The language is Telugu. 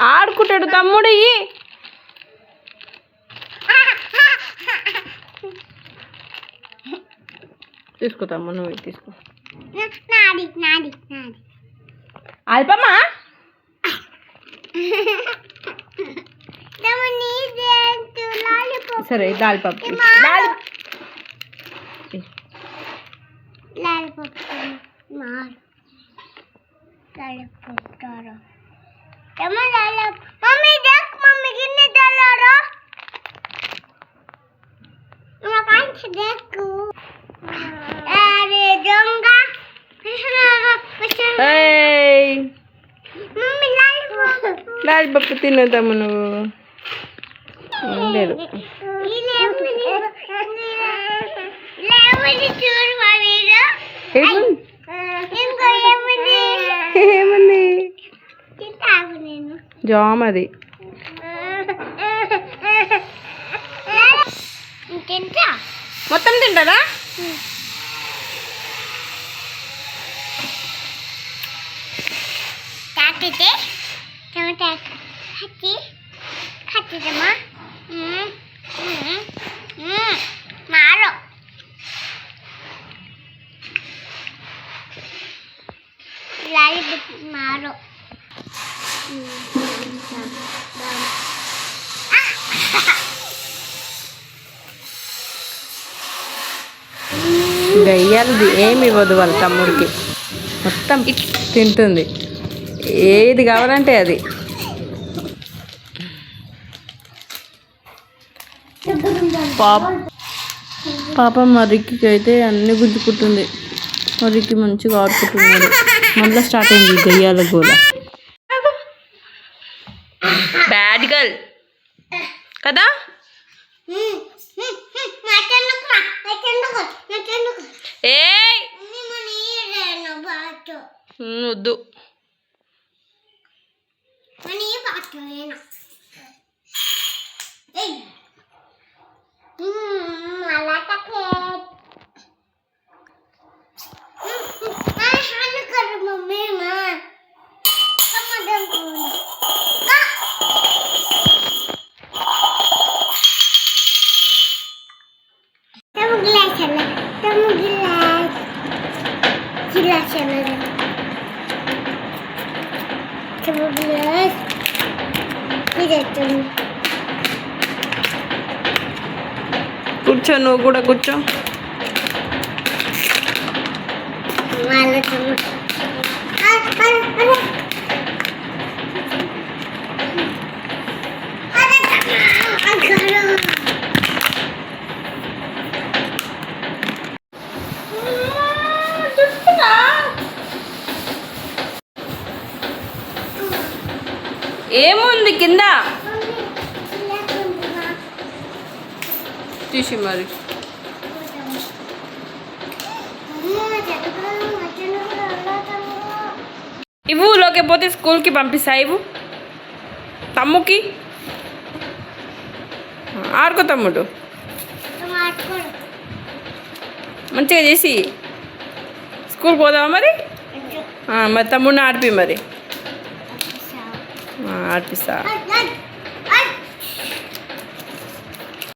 ఆడుకుంటాడు తమ్ముడు. తీసుకో తమ్ముడు, నువ్వు తీసుకో. అల్పమ్మా సరే లాలిపాప్ లాలిపప్పు తినేద్దాము. నువ్వు లేదు ఏముంది జామ్ అది. మొత్తం తింటారా? గయ్యాలది ఏమి ఇవ్వదు వాళ్ళ తమ్ముడికి, మొత్తం తింటుంది ఏది కావాలంటే అది. పాపం మర్రికి అయితే అన్నీ గుంజుకుంటుంది. మర్రికి మంచిగా ఆడుకుంటున్నాడు. మళ్ళీ స్టార్ట్ అయింది గయ్యాల గోల. బ్యాడ్ గర్ల్ కదా. వద్దు కూర్చో, నువ్వు కూడా కూర్చో. ఏముంది కింద తీసి మరి. ఇవ్వు లేకపోతే స్కూల్కి పంపిస్తా. ఇవ్వు తమ్ముకి. ఆడుకో తమ్ముడు, మంచిగా చేసి స్కూల్కి పోదామా మరి. మరి తమ్ముడిని ఆడిపి మరి. ఆడిపిస్తా.